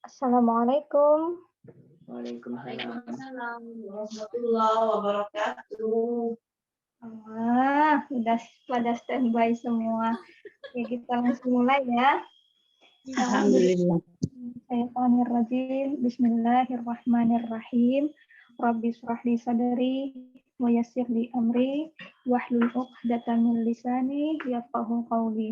Assalamualaikum. Waalaikumsalam warahmatullahi wabarakatuh. Udah pada standby semua. Ya, kita langsung mulai ya. Alhamdulillah. Bismillahirrahmanirrahim. Rabbi shrah li sadri wa yassir li amri wahlul 'uqdatam min lisani yafqahu qawli.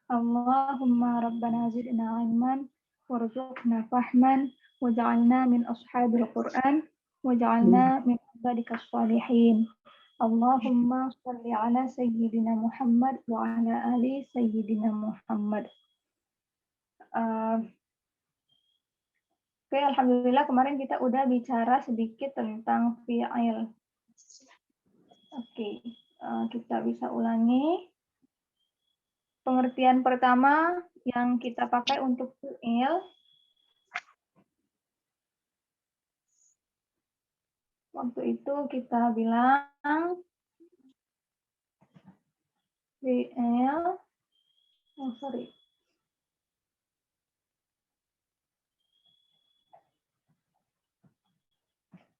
Allahumma rabbana zidna ilman warzuqna fahman waj'alna min ashabil Qur'an waj'alna min ibadikas shalihin. Allahumma shalli ala sayyidina Muhammad wa ala ali sayyidina Muhammad. Oke, alhamdulillah kemarin kita udah bicara sedikit tentang fi'il. Oke, kita bisa ulangi. Pengertian pertama yang kita pakai untuk fi'il, waktu itu kita bilang fi'il,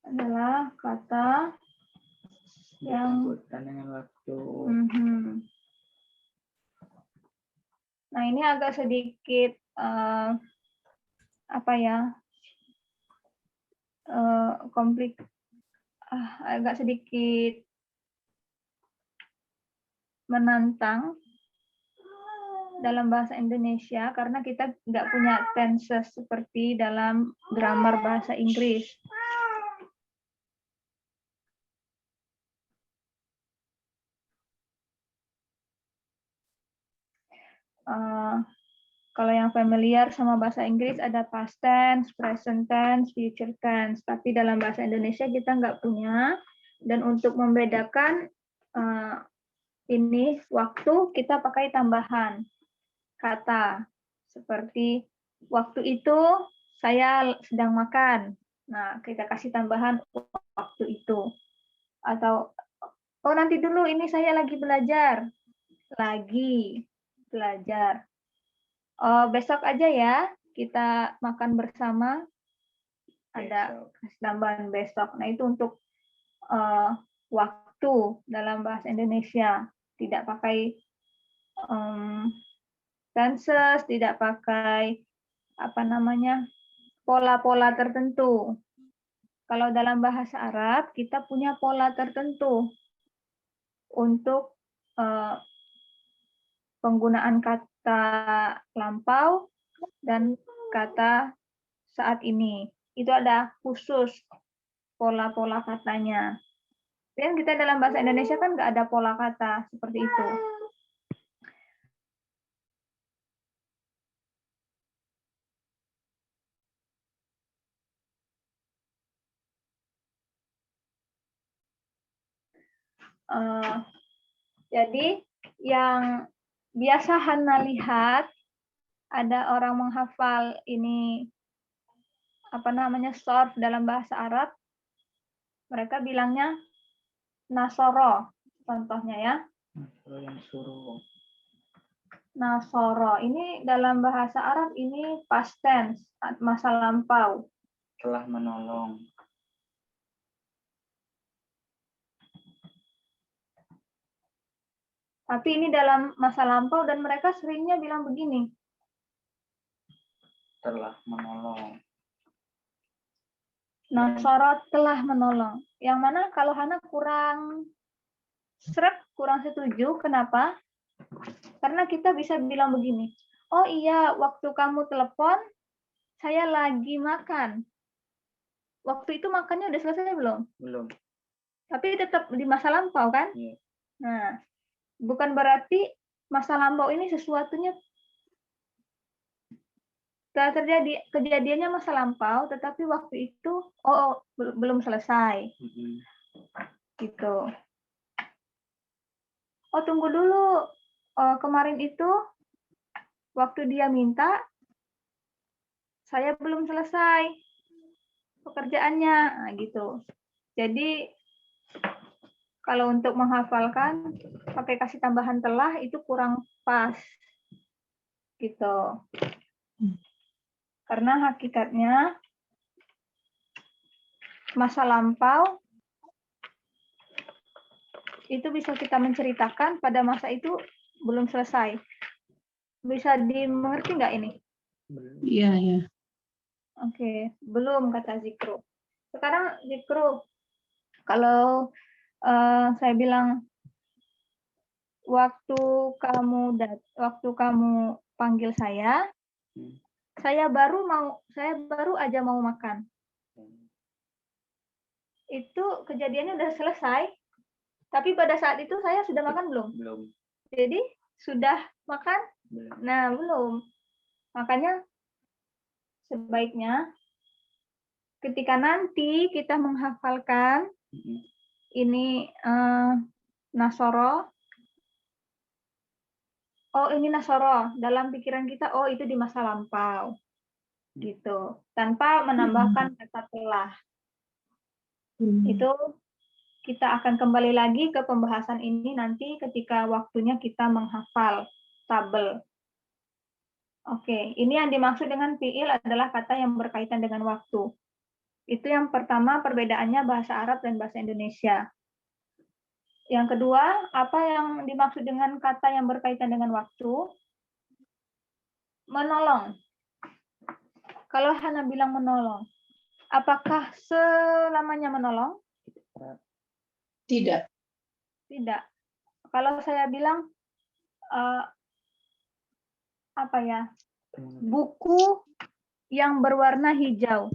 adalah kata yang dengan waktu. Nah, ini agak sedikit agak sedikit menantang dalam bahasa Indonesia karena kita nggak punya tenses seperti dalam grammar bahasa Inggris. Kalau yang familiar sama bahasa Inggris ada past tense, present tense, future tense. Tapi dalam bahasa Indonesia kita nggak punya. Dan untuk membedakan ini waktu kita pakai tambahan kata. Seperti waktu itu saya sedang makan. Nah, kita kasih tambahan waktu itu. Atau, oh nanti dulu ini saya lagi belajar. Lagi belajar. Besok aja ya, kita makan bersama. Ada tambahan besok. Nah, itu untuk waktu dalam bahasa Indonesia. Tidak pakai tenses, tidak pakai pola-pola tertentu. Kalau dalam bahasa Arab, kita punya pola tertentu untuk penggunaan kata lampau dan kata saat ini. Itu ada khusus pola-pola katanya. Dan kita dalam bahasa Indonesia kan nggak ada pola kata seperti itu. Jadi yang biasa Hana lihat ada orang menghafal ini sorf dalam bahasa Arab, mereka bilangnya nasoro, contohnya ya. Nasoro ini dalam bahasa Arab ini past tense, masa lampau. Telah menolong. Tapi ini dalam masa lampau dan mereka seringnya bilang begini. Telah menolong. Nasoro telah menolong. Yang mana kalau Hana kurang setuju. Kenapa? Karena kita bisa bilang begini. Oh iya, waktu kamu telepon, saya lagi makan. Waktu itu makannya udah selesai belum? Belum. Tapi tetap di masa lampau kan? Iya. Nah, bukan berarti masa lampau ini sesuatunya telah terjadi, kejadiannya masa lampau, tetapi waktu itu belum selesai. Gitu. Oh, tunggu dulu. Kemarin itu waktu dia minta, saya belum selesai pekerjaannya. Nah, gitu. Jadi kalau untuk menghafalkan pakai kasih tambahan telah itu kurang pas. Gitu. Karena hakikatnya masa lampau itu bisa kita menceritakan pada masa itu belum selesai. Bisa dimengerti nggak ini? Iya, iya. Oke, belum kata Zikru. Sekarang Zikru, kalau saya bilang waktu kamu panggil saya baru aja mau makan. Itu kejadiannya udah selesai, tapi pada saat itu saya sudah makan belum? Belum. Jadi sudah makan? Belum. Nah, belum. Makanya sebaiknya ketika nanti kita menghafalkan ini Nasoro, oh ini Nasoro, dalam pikiran kita, oh itu di masa lampau, gitu, tanpa menambahkan kata telah. Itu kita akan kembali lagi ke pembahasan ini nanti ketika waktunya kita menghafal tabel. Oke, ini yang dimaksud dengan fiil adalah kata yang berkaitan dengan waktu. Itu yang pertama perbedaannya bahasa Arab dan bahasa Indonesia. Yang kedua, apa yang dimaksud dengan kata yang berkaitan dengan waktu? Menolong. Kalau Hana bilang menolong, apakah selamanya menolong? Tidak. Tidak. Kalau saya bilang buku yang berwarna hijau.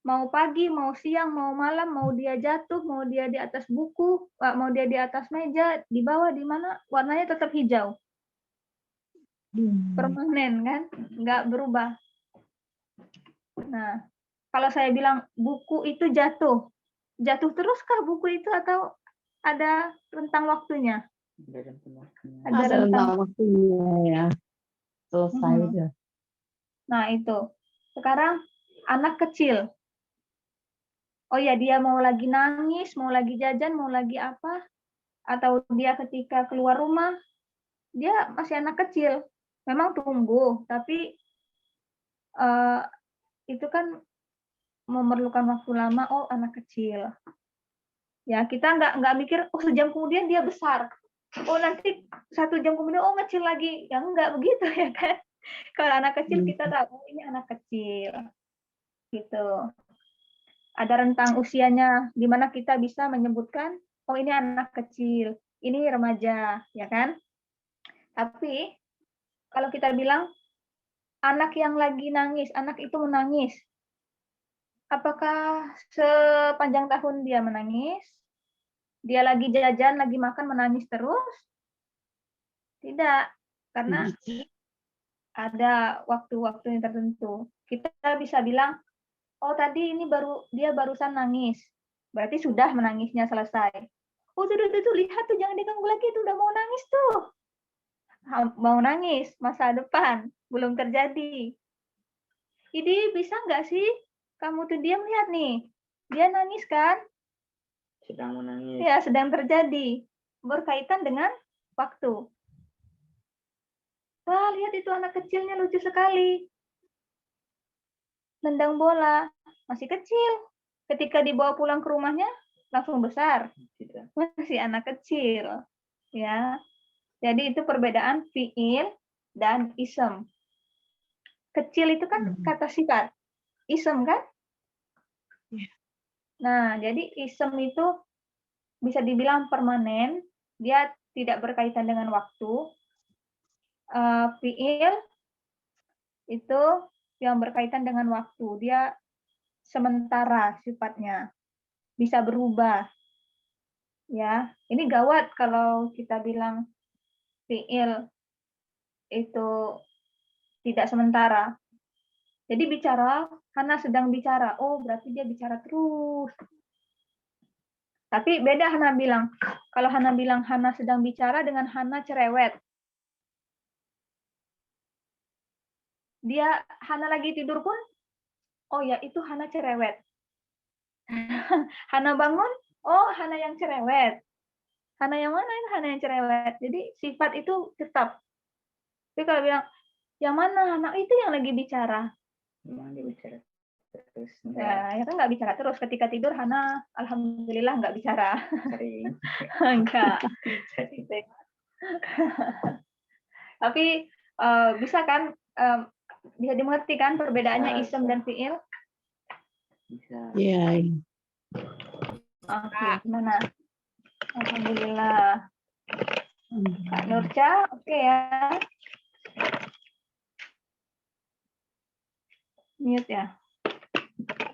Mau pagi, mau siang, mau malam, mau dia jatuh, mau dia di atas buku, mau dia di atas meja, di bawah, di mana, warnanya tetap hijau. Permanen kan? Nggak berubah. Nah, kalau saya bilang buku itu jatuh, jatuh teruskah buku itu atau ada rentang waktunya? Ada rentang waktunya ya. Selesai udah. Nah, itu. Sekarang anak kecil. Oh ya, dia mau lagi nangis, mau lagi jajan, mau lagi apa, atau dia ketika keluar rumah, dia masih anak kecil. Memang tumbuh, tapi itu kan memerlukan waktu lama. Oh, anak kecil. Ya, kita nggak mikir, oh sejam kemudian dia besar. Oh, nanti 1 jam kemudian, oh kecil lagi. Ya nggak begitu ya kan. Kalau anak kecil kita tahu, oh, ini anak kecil. Gitu. Ada rentang usianya di mana kita bisa menyebutkan, oh ini anak kecil, ini remaja, ya kan? Tapi kalau kita bilang anak yang lagi nangis, anak itu menangis, apakah sepanjang tahun dia menangis? Dia lagi jajan, lagi makan, menangis terus? Tidak, karena ada waktu-waktu yang tertentu. Kita bisa bilang, oh tadi ini dia barusan nangis, berarti sudah menangisnya selesai. Oh tuh lihat tuh, jangan diganggu lagi, tuh udah mau nangis tuh. Mau nangis, masa depan belum terjadi. Jadi bisa nggak sih kamu tuh diam, lihat nih, dia nangis kan? Sedang menangis. Ya, sedang terjadi, berkaitan dengan waktu. Wah, lihat itu anak kecilnya lucu sekali. Nendang bola, masih kecil. Ketika dibawa pulang ke rumahnya, langsung besar. Masih anak kecil. Ya. Jadi itu perbedaan fiil dan isem. Kecil itu kan kata sifat. Isem kan? Nah, jadi isem itu bisa dibilang permanen. Dia tidak berkaitan dengan waktu. Fiil itu yang berkaitan dengan waktu. Dia sementara sifatnya. Bisa berubah. Ya, ini gawat kalau kita bilang fiil itu tidak sementara. Jadi bicara, Hana sedang bicara. Oh, berarti dia bicara terus. Tapi beda Hana bilang. Kalau Hana bilang Hana sedang bicara dengan Hana cerewet. Hana lagi tidur pun, oh ya itu Hana cerewet. Hana bangun, oh Hana yang cerewet. Hana yang mana itu Hana yang cerewet. Jadi sifat itu tetap. Tapi kalau bilang, yang mana Hana itu yang lagi bicara. Memang dia bicara terus. Ya kan nggak bicara terus. Ketika tidur Hana alhamdulillah nggak bicara. Sering. Enggak. Sering. Tapi bisa kan bisa dimengerti kan perbedaannya Bisa, isem bisa. dan fiil? Bisa. Iya. Oke, gimana? Alhamdulillah. Kak Nurca, oke ya. Mute ya.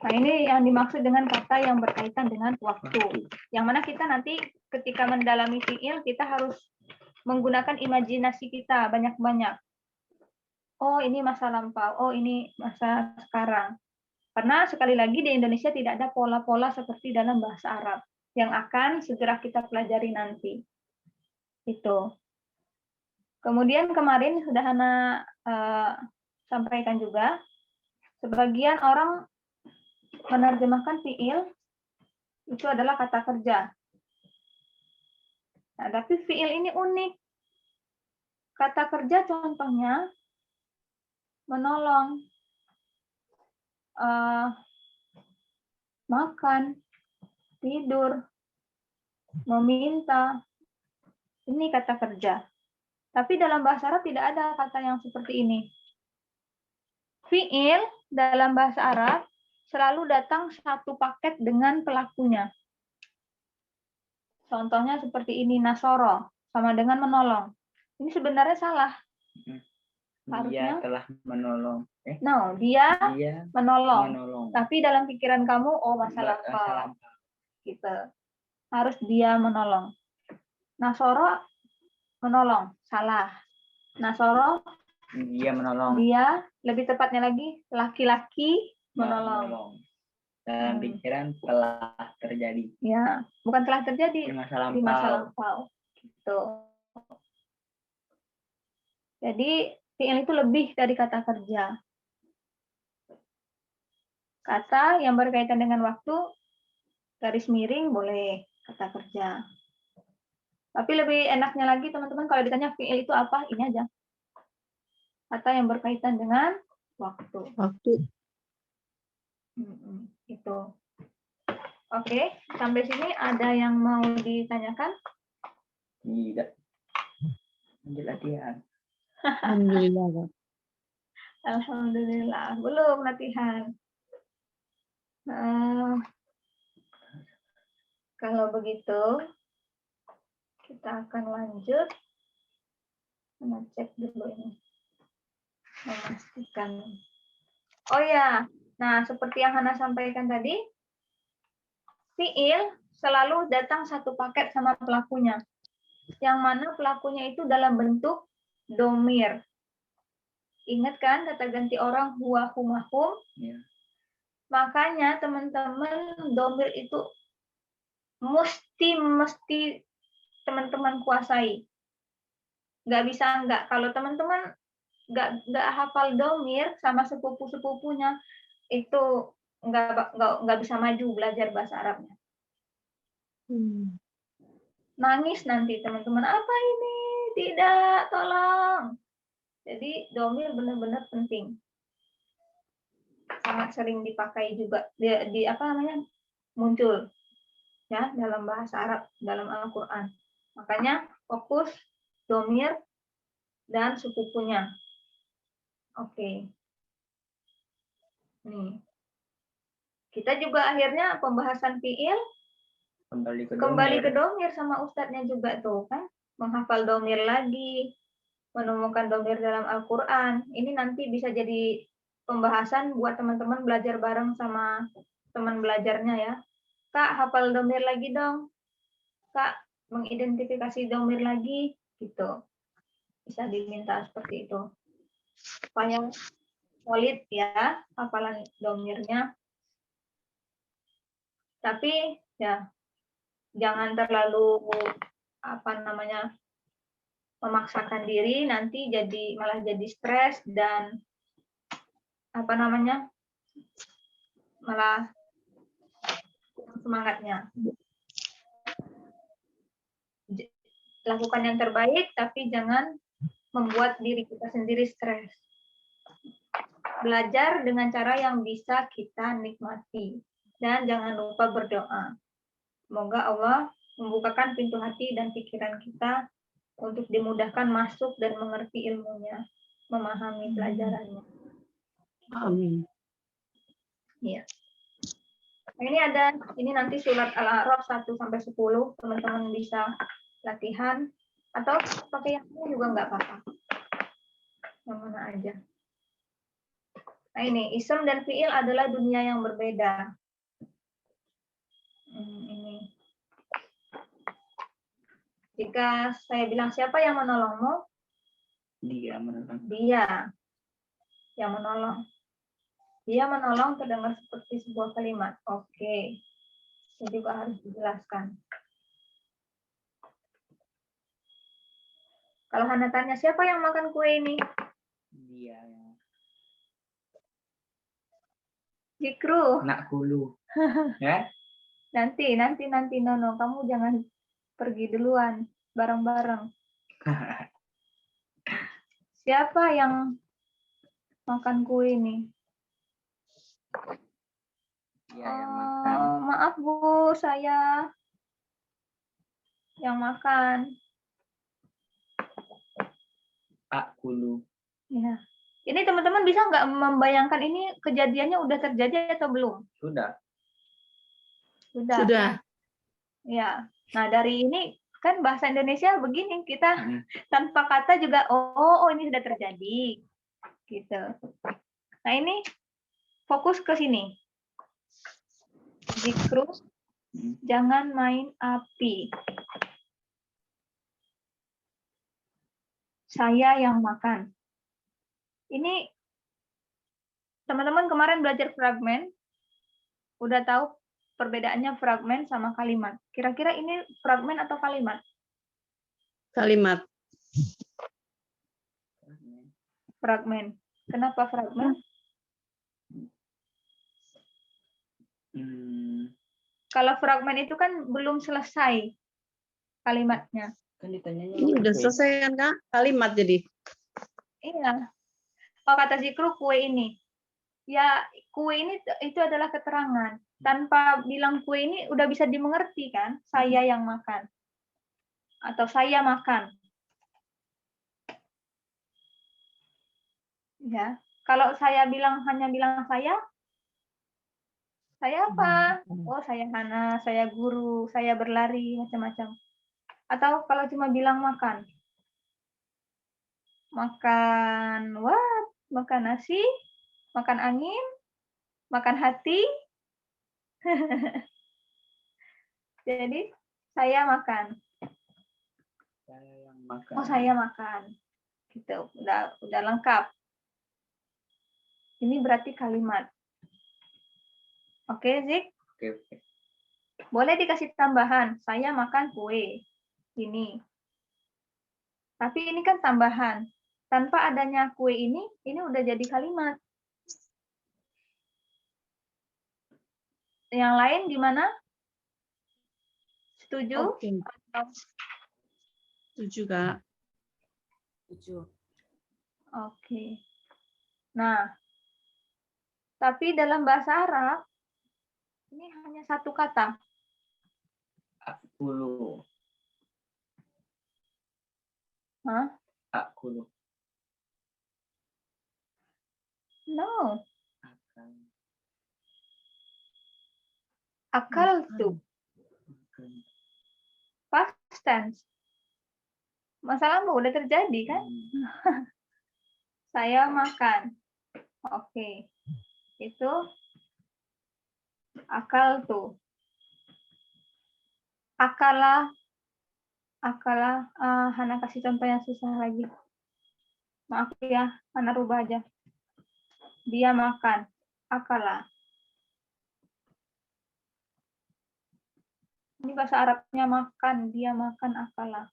Nah, ini yang dimaksud dengan kata yang berkaitan dengan waktu. Yang mana kita nanti ketika mendalami fiil, kita harus menggunakan imajinasi kita banyak-banyak. Oh, ini masa lampau. Oh, ini masa sekarang. Karena sekali lagi di Indonesia tidak ada pola-pola seperti dalam bahasa Arab yang akan segera kita pelajari nanti. Itu. Kemudian kemarin sudah Hana sampaikan juga, sebagian orang menerjemahkan fiil itu adalah kata kerja. Nah, tapi fiil ini unik. Kata kerja contohnya menolong, makan, tidur, meminta. Ini kata kerja. Tapi dalam bahasa Arab tidak ada kata yang seperti ini. Fiil dalam bahasa Arab selalu datang satu paket dengan pelakunya. Contohnya seperti ini, nasoro, sama dengan menolong. Ini sebenarnya salah. Dia telah menolong. No, dia menolong. Tapi dalam pikiran kamu, oh masa lampau. Gitu. Harus dia menolong. Nasoro menolong, salah. Nasoro dia menolong. Dia, lebih tepatnya lagi, laki-laki menolong. Dalam pikiran telah terjadi. Ya, bukan telah terjadi Di masa lampau. Gitu. Jadi fiil itu lebih dari kata kerja. Kata yang berkaitan dengan waktu, garis miring boleh kata kerja. Tapi lebih enaknya lagi teman-teman kalau ditanya fiil itu apa, ini aja. Kata yang berkaitan dengan waktu. Itu. Oke, sampai sini ada yang mau ditanyakan? Tidak. Lanjut latihan. Alhamdulillah. Alhamdulillah, belum latihan. Kalau begitu, kita akan lanjut. Cek dulu ini. Memastikan. Oh ya, nah seperti yang Hana sampaikan tadi, fiil selalu datang satu paket sama pelakunya. Yang mana pelakunya itu dalam bentuk domir. Ingat kan kata ganti orang huwa humahum? Ya. Makanya teman-teman domir itu mesti teman-teman kuasai. Nggak bisa nggak. Kalau teman-teman nggak hafal domir sama sepupu-sepupunya, itu nggak bisa maju belajar bahasa Arabnya. Nangis nanti teman-teman, apa ini? Tidak, tolong. Jadi domir benar-benar penting. Sangat sering dipakai juga di apa namanya? Muncul ya dalam bahasa Arab, dalam Al-Qur'an. Makanya fokus domir dan sepupunya. Oke. Nih. Kita juga akhirnya pembahasan fiil kembali ke domir sama ustadznya juga tuh kan, menghafal domir lagi, menemukan domir dalam Al-Quran. Ini nanti bisa jadi pembahasan buat teman-teman belajar bareng sama teman belajarnya ya. Kak, hafal domir lagi dong. Kak, mengidentifikasi domir lagi, gitu. Bisa diminta seperti itu. Supaya solid ya hafalan domirnya. Tapi ya jangan terlalu memaksakan diri, nanti malah jadi stres dan malah semangatnya. Lakukan yang terbaik, tapi jangan membuat diri kita sendiri stres. Belajar dengan cara yang bisa kita nikmati. Dan jangan lupa berdoa. Semoga Allah membukakan pintu hati dan pikiran kita untuk dimudahkan masuk dan mengerti ilmunya, memahami pelajarannya. Amin. Iya. Nah, ini nanti surat Al-A'raf 1-10, teman-teman bisa latihan atau pakai yang ini juga nggak apa-apa. Yang mana aja. Nah, ini ism dan fiil adalah dunia yang berbeda. Ini. Jika saya bilang siapa yang menolongmu? Dia menolong. Dia yang menolong. Dia menolong terdengar seperti sebuah kalimat. Oke. Ini juga harus dijelaskan. Kalau Hana tanya, siapa yang makan kue ini? Dia yang Zikru. nak hulu. Ya? Nanti, Nono. Kamu jangan pergi duluan. Bareng-bareng. Siapa yang makan kue ini? Dia yang makan. Maaf Bu, saya yang makan. Hulu. Ya. Ini teman-teman bisa nggak membayangkan ini kejadiannya udah terjadi atau belum? Sudah. Sudah. Ya. Nah, dari ini kan bahasa Indonesia begini, kita tanpa kata juga oh ini sudah terjadi. Gitu. Nah, ini fokus ke sini. Zikru, jangan main api. Saya yang makan. Ini teman-teman kemarin belajar fragmen, udah tahu perbedaannya fragmen sama kalimat. Kira-kira ini fragmen atau kalimat? Kalimat. Fragmen. Kenapa fragmen? Kalau fragmen itu kan belum selesai kalimatnya. Kan ditanyanya Ini udah selesai kan, Kak? Kalimat jadi. Iya. Kalau kata Zikru, kue ini. Ya, kue ini itu adalah keterangan. Tanpa bilang kue ini udah bisa dimengerti kan? Saya yang makan. Atau saya makan. Ya. Kalau saya hanya bilang saya apa? Oh, saya Hana, saya guru, saya berlari, macam-macam. Atau kalau cuma bilang makan. Makan what? Makan nasi, makan angin, makan hati. Jadi saya makan. Saya yang makan. Oh, saya makan. Gitu. Udah lengkap. Ini berarti kalimat. Oke, Zik? Oke. Boleh dikasih tambahan. Saya makan kue. Ini. Tapi ini kan tambahan. Tanpa adanya kue ini udah jadi kalimat. Yang lain gimana? Setuju? Oke. Setuju, Kak. Setuju. Oke. Nah, tapi dalam bahasa Arab, ini hanya satu kata. Hulu. Hah? Hulu. No. Akal tuh. Past tense. Masalahmu udah terjadi kan? Saya makan. Oke. Itu akal tuh. Akala. Hana kasih contoh yang susah lagi. Maaf ya, Hana rubah aja. Dia makan. Akala. Ini bahasa Arabnya makan. Dia makan akala.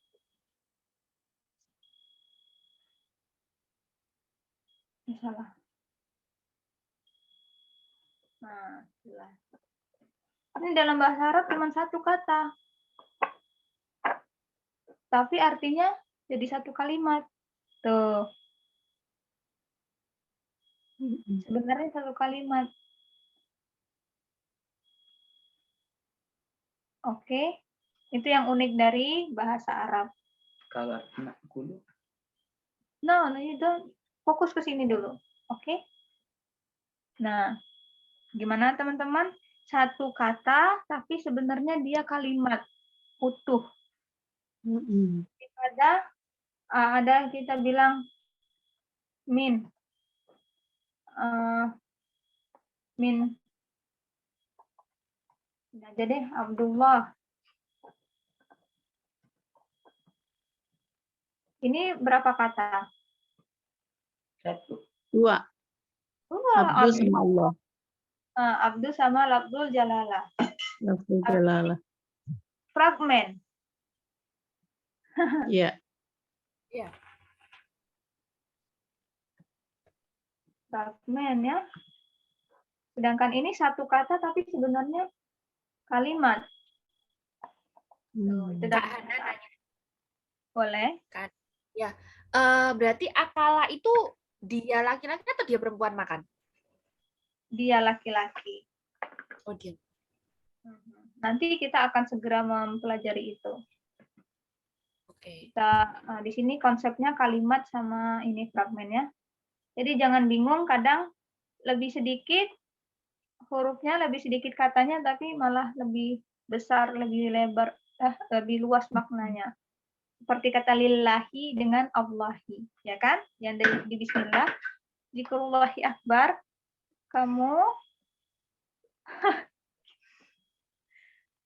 Salah. Nah, jelas. Ini dalam bahasa Arab cuma satu kata. Tapi artinya jadi satu kalimat. Tuh. Sebenarnya satu kalimat. Oke. Itu yang unik dari bahasa Arab. Kalau na'kulu, No, you don't. Fokus ke sini dulu. Oke? Nah, gimana teman-teman? Satu kata, tapi sebenarnya dia kalimat utuh. Ada kita bilang min. Min. Aja deh, Abdullah. Ini berapa kata? 1. 2. Abdul sama Allah. Abdul sama Labdul Jalalah. Lafzul jalalah. Fragmen. Iya. Fragmen ya. Sedangkan ini satu kata tapi sebenarnya kalimat. Itu Kak Hana nanya, boleh. kan? Ya, berarti Akala itu dia laki-laki atau dia perempuan makan? Dia laki-laki. Oh, dia. Nanti kita akan segera mempelajari itu. Oke. Kita di sini konsepnya kalimat sama ini fragmennya. Jadi jangan bingung, kadang lebih sedikit hurufnya, lebih sedikit katanya, tapi malah lebih besar, lebih lebar, lebih luas maknanya. Seperti kata lillahi dengan Allahi, ya kan? Yang dari di Bismillah, zikrullahi akbar, kamu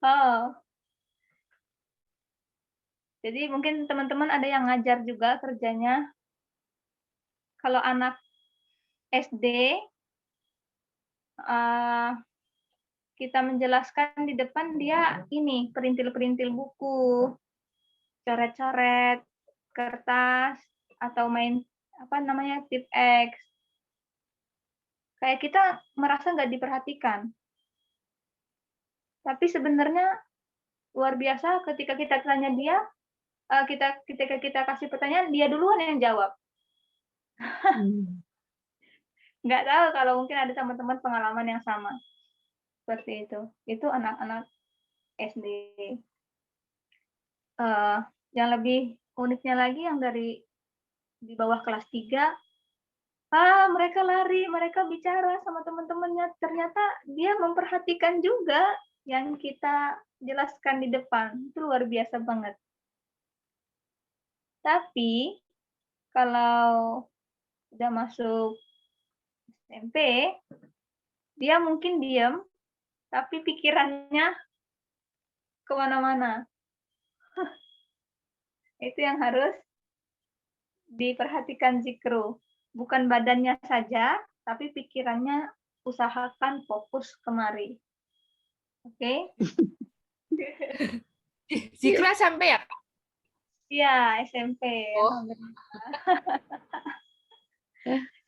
oh. Jadi mungkin teman-teman ada yang ngajar juga kerjanya. Kalau anak SD, kita menjelaskan di depan dia ini perintil-perintil buku, coret-coret kertas, atau main apa namanya tip X. Kayak kita merasa nggak diperhatikan. Tapi sebenarnya luar biasa ketika kita tanya dia, ketika kita kasih pertanyaan, dia duluan yang jawab. Nggak tahu kalau mungkin ada teman-teman pengalaman yang sama. Seperti itu. Itu anak-anak SD. Yang lebih uniknya lagi yang dari di bawah kelas 3, mereka lari, mereka bicara sama teman-temannya. Ternyata dia memperhatikan juga yang kita jelaskan di depan. Itu luar biasa banget. Tapi kalau udah masuk SMP, dia mungkin diam, tapi pikirannya kemana-mana. Itu yang harus diperhatikan Zikru. Bukan badannya saja, tapi pikirannya usahakan fokus kemari. Oke? Zikra sampai ya, Kak? Iya, SMP. Oh.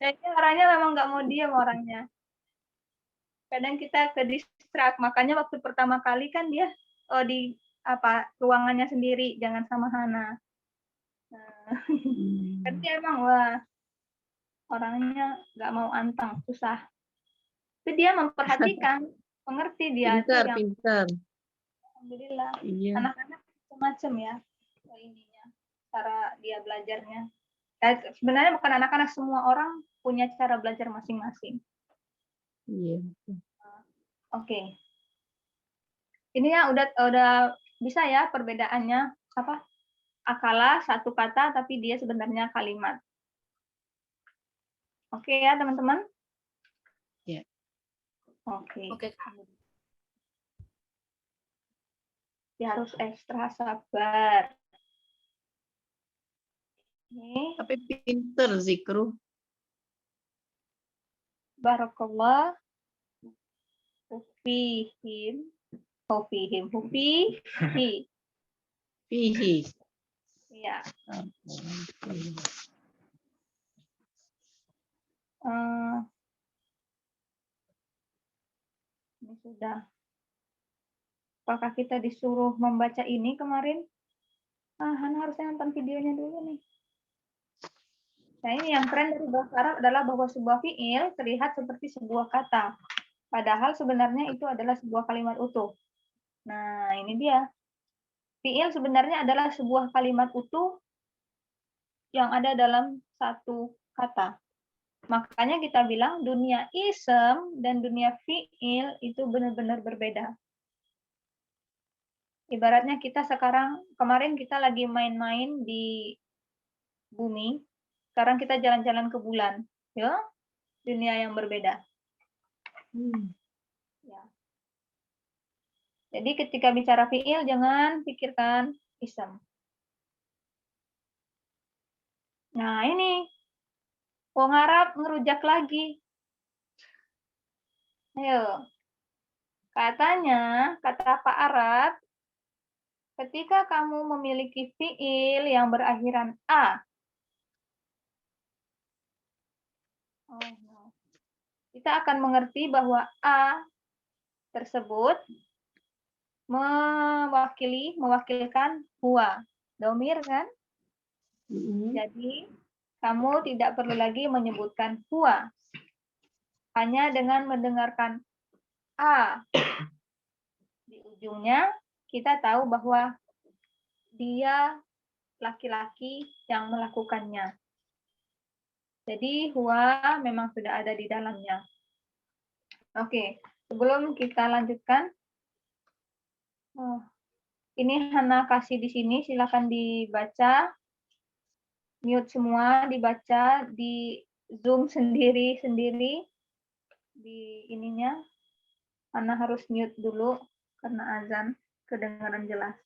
Jadi orangnya memang nggak mau diam orangnya. Kadang kita ke distrak, makanya waktu pertama kali kan dia di ruangannya sendiri, jangan sama Hana. Tapi emang orangnya nggak mau anteng, susah. Tapi dia memperhatikan, mengerti dia. Pintar. Alhamdulillah. Iya. Anak-anak macam ya ininya, cara dia belajarnya. Sebenarnya bukan anak-anak, semua orang punya cara belajar masing-masing. Iya. Oke. Ini ya udah bisa ya perbedaannya apa? Akala satu kata tapi dia sebenarnya kalimat. Oke ya teman-teman? Iya. Oke. Oke, Kak. Dia harus ekstra sabar. Oke. Tapi pinter Zikru. Barakallah. Hufihim. Fihi. Iya. Ini sudah. Apakah kita disuruh membaca ini kemarin? Hana harusnya nonton videonya dulu nih. Nah, ini yang keren dari bahasa Arab adalah bahwa sebuah fiil terlihat seperti sebuah kata. Padahal sebenarnya itu adalah sebuah kalimat utuh. Nah, ini dia. Fiil sebenarnya adalah sebuah kalimat utuh yang ada dalam satu kata. Makanya kita bilang dunia isem dan dunia fiil itu benar-benar berbeda. Ibaratnya kita kemarin kita lagi main-main di bumi, sekarang kita jalan-jalan ke bulan. Ya, dunia yang berbeda. Ya. Jadi ketika bicara fiil jangan pikirkan isem. Nah, ini wong Arab ngerujak lagi. Ayo. Katanya, kata Pak Arab, ketika kamu memiliki fiil yang berakhiran a. Kita akan mengerti bahwa a tersebut mewakilkan huwa. Domir kan? Jadi, kamu tidak perlu lagi menyebutkan huwa. Hanya dengan mendengarkan a di ujungnya, kita tahu bahwa dia laki-laki yang melakukannya. Jadi, huwa memang sudah ada di dalamnya. Oke, sebelum kita lanjutkan, ini Hana kasih di sini, silakan dibaca. Mute semua, dibaca, di Zoom sendiri-sendiri. Di ininya, Hana harus mute dulu karena azan, kedengaran jelas.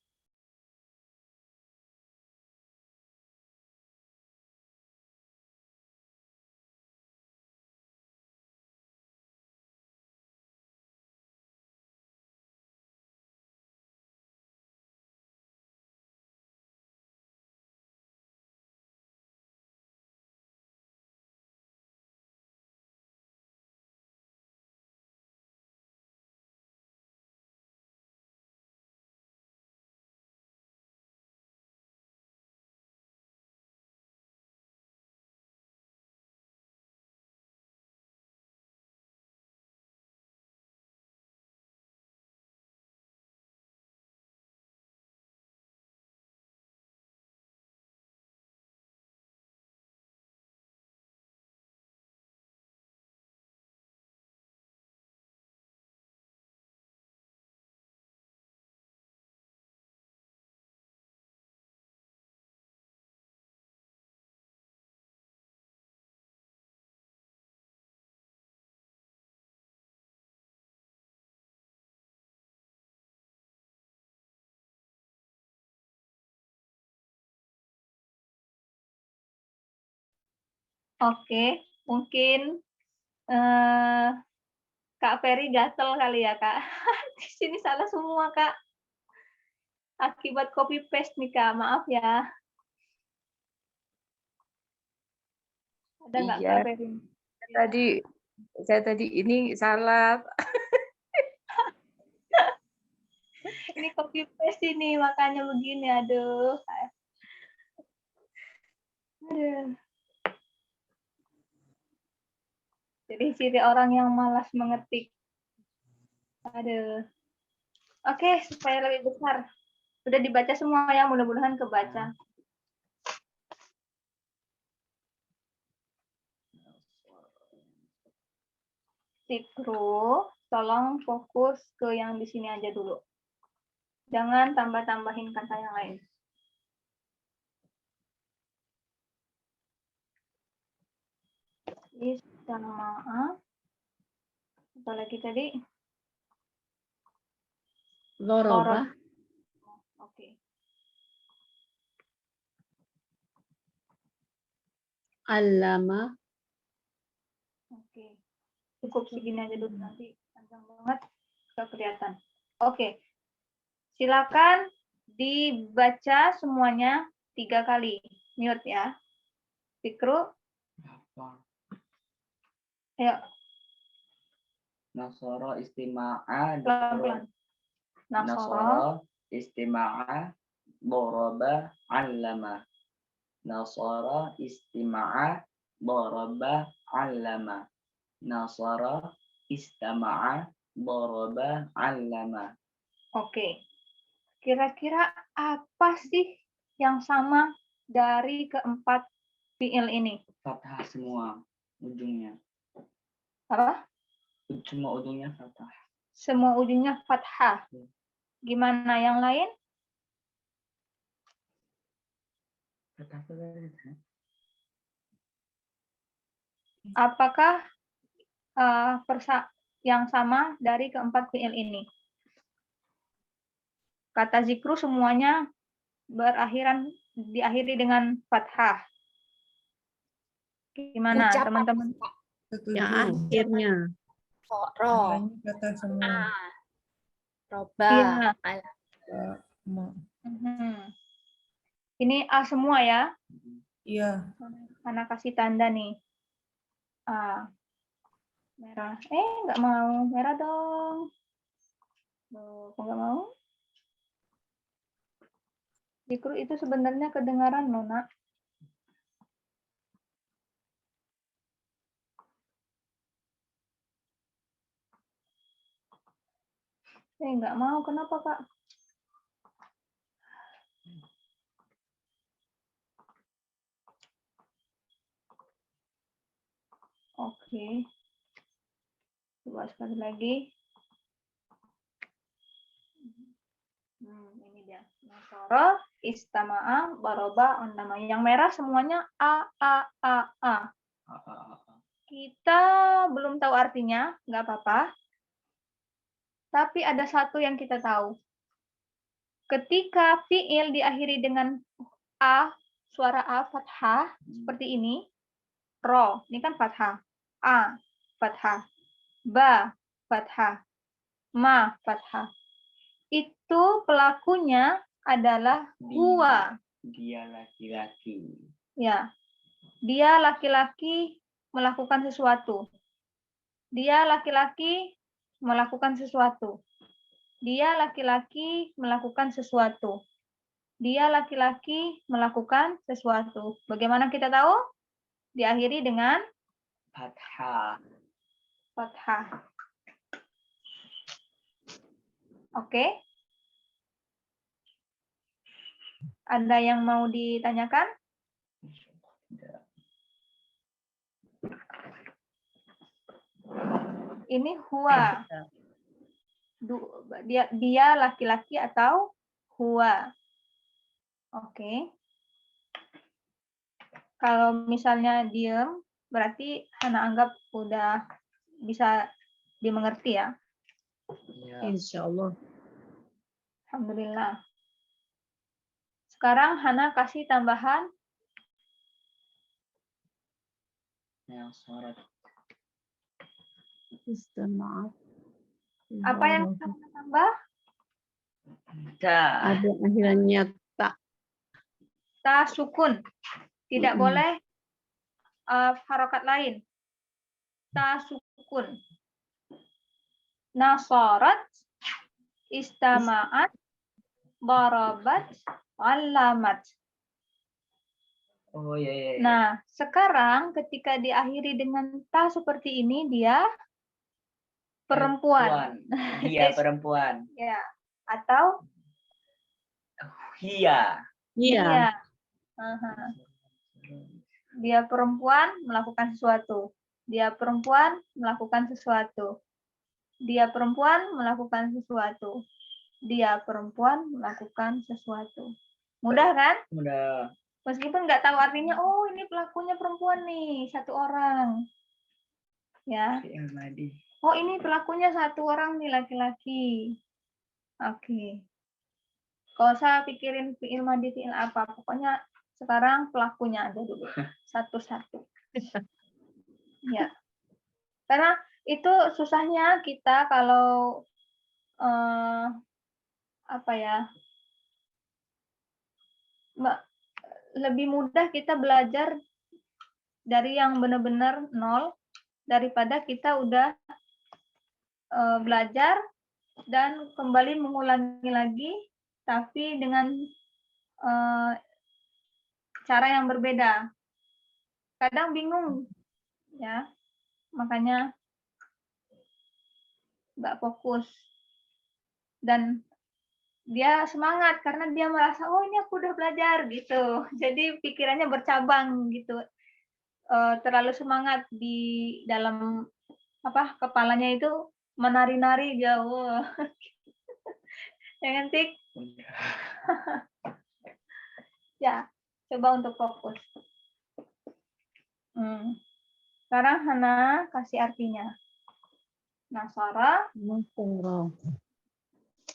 Oke, mungkin Kak Ferry gatel kali ya, Kak. Di sini salah semua, Kak. Akibat copy paste nih, Kak. Maaf ya. Ada nggak, Iya. Kak Ferry? Saya tadi ini salah. Ini copy paste ini, makanya begini. Aduh. Aduh. Jadi ciri orang yang malas mengetik. Aduh. Oke, supaya lebih besar. Sudah dibaca semua ya, mudah-mudahan kebaca. Sikru, tolong fokus ke yang di sini aja dulu. Jangan tambah-tambahin kata yang lain. Istama'a. Apa lagi tadi? Loroba. Oke. Allama. Oke. Cukup segini aja dulu, nanti panjang banget nggak kelihatan. Oke. Silakan dibaca semuanya 3 kali. Mute ya. Fikru. Ayo. Nasoro istima'a. Pelan-pelan. Nasoro istima'a. Boroba allama. Nasara istama'a daraba 'allama. Nasara istama'a daraba 'allama. Oke. Kira-kira apa sih yang sama dari keempat fiil ini? Fathah semua ujungnya. Apa? Semua ujungnya fathah. Semua ujungnya fathah. Gimana yang lain? Fathah saja. Apakah yang sama dari keempat fiil ini? Kata zikru semuanya diakhiri dengan fathah. Gimana Ucapan, teman-teman? Yang Setuju. akhirnya. ro, Namanya kata semua. roba, Iya. Mhm. Ini A semua ya. Iya. Karena kasih tanda nih. A. Merah. Nggak mau. Merah dong. Loh, kok nggak mau? Zikru itu sebenarnya kedengaran loh, Nak. Nggak mau. Kenapa, Kak? Oke. Coba sekali lagi. Ini dia. Nasara, istama'a, baroba, ondama. Yang merah semuanya A, A, A, A. Kita belum tahu artinya, nggak apa-apa. Tapi ada satu yang kita tahu. Ketika fiil diakhiri dengan A, suara A fathah, seperti ini. Ro, ini kan fathah. A, fathah. Ba, fathah. Ma, fathah. Itu pelakunya adalah huwa. Dia laki-laki. Ya. Dia laki-laki melakukan sesuatu. Dia laki-laki melakukan sesuatu. Dia laki-laki melakukan sesuatu. Dia laki-laki melakukan sesuatu. Bagaimana kita tahu? Diakhiri dengan Fathah. fathah. Oke. Ada yang mau ditanyakan? Ini huwa. Dia laki-laki atau huwa. Oke. Kalau misalnya diem, berarti Hana anggap udah bisa dimengerti ya. Insya Allah. Alhamdulillah. Sekarang Hana kasih tambahan. Yang suara Istama'a. Apa yang Hana tambah? Ada akhirnya tak. Ta sukun. Tidak boleh harokat lain. Ta sukun. Nasarat, istama'at, barabat, alamat. Oh iya. Nah, sekarang ketika diakhiri dengan ta seperti ini, dia perempuan. Dia perempuan. Ya. Atau Hia. Iya. dia. Dia perempuan melakukan sesuatu. Dia perempuan melakukan sesuatu. Dia perempuan melakukan sesuatu. Dia perempuan melakukan sesuatu. Mudah kan? Udah. Meskipun nggak tahu artinya, oh ini pelakunya perempuan nih, satu orang. Ya. Fi'il madhi. Oh ini pelakunya satu orang nih, laki-laki. Oke. Kalau saya pikirin fi'il madhi, fi'il apa, pokoknya sekarang pelakunya ada dulu. Satu-satu. Ya. Karena itu susahnya kita kalau lebih mudah kita belajar dari yang benar-benar nol daripada kita udah belajar dan kembali mengulangi lagi, tapi dengan cara yang berbeda. Kadang bingung, ya, makanya nggak fokus. Dan dia semangat karena dia merasa, oh ini aku udah belajar gitu. Jadi pikirannya bercabang gitu. Terlalu semangat di dalam kepalanya itu menari-nari jauh. Jangan tik. Ya, coba untuk fokus. Sekarang Hana kasih artinya. Nasara. Nasara.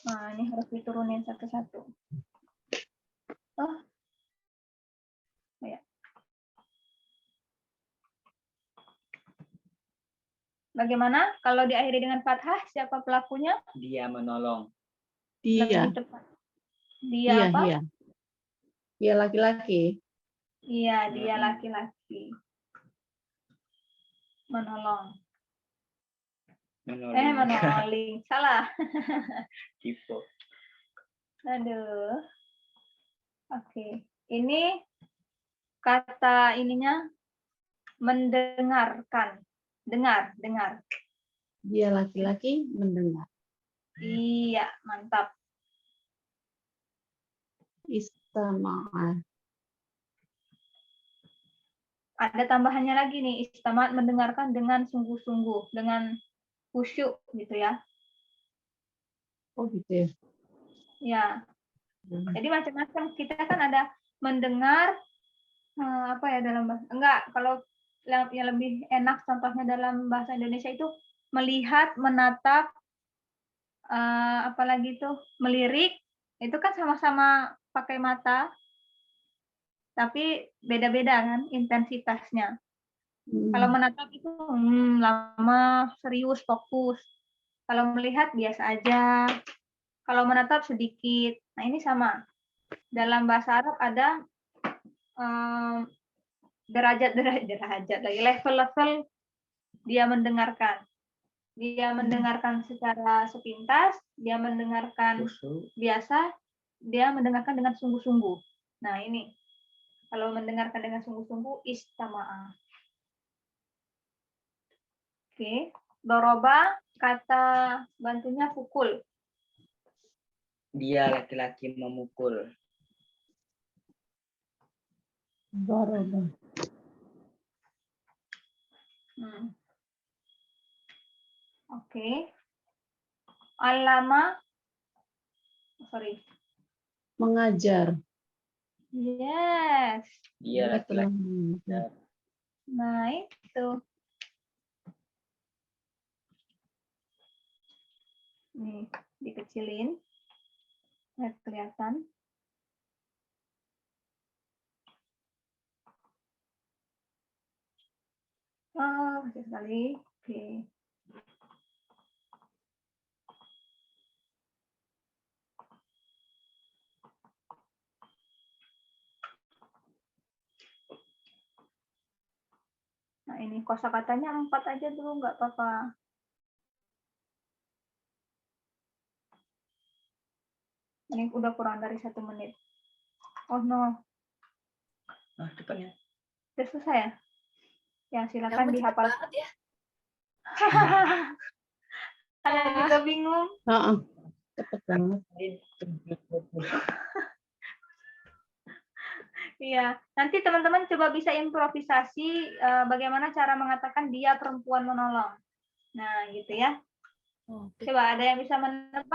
Nah, ini harus diturunin satu-satu. Oh. Ya. Bagaimana kalau diakhiri dengan fathah? Siapa pelakunya? Dia menolong. Dia. Lebih tepat. Dia Iya, apa? iya. Dia laki-laki. Iya, dia laki-laki. Menolong. Menolong. Menoling. Salah. Tipo. Aduh. Oke. Ini kata ininya mendengarkan. Dengar. Dia laki-laki mendengar. Iya, mantap. Istama'a. Ada tambahannya lagi nih, istamat mendengarkan dengan sungguh-sungguh, dengan khusyuk gitu ya. Oh gitu ya. Ya. Jadi macam-macam. Kita kan ada mendengar dalam bahasa enggak, kalau yang lebih enak contohnya dalam bahasa Indonesia itu melihat, menatap, apalagi itu melirik, itu kan sama-sama pakai mata, tapi beda-beda kan intensitasnya. Kalau menatap itu lama, serius, fokus. Kalau melihat biasa aja. Kalau menatap sedikit. Nah ini sama. Dalam bahasa Arab ada derajat lagi, level-level dia mendengarkan. Dia mendengarkan secara sepintas, dia mendengarkan biasa, dia mendengarkan dengan sungguh-sungguh. Nah ini, kalau mendengarkan dengan sungguh-sungguh, istama'a. Oke, doroba, kata bantunya pukul. Dia laki-laki memukul. Doroba. Oke. Alama, Mengajar. yes. Dia laki-laki. mengajar. Nah itu. Nih, dikecilin. Biar kelihatan. Oh, kecil sekali. Oke. Nah, ini kosakatanya 4 aja dulu, nggak apa-apa. Ini udah kurang dari 1 menit. Oh no, Nah, cepatnya. udah selesai ya? Ya, silakan Cepet dihafal. banget ya. Kalian juga bingung. Cepet banget. Iya, nanti teman-teman coba bisa improvisasi bagaimana cara mengatakan dia perempuan menolong. Nah, gitu ya. Oke. Coba ada yang bisa menebak?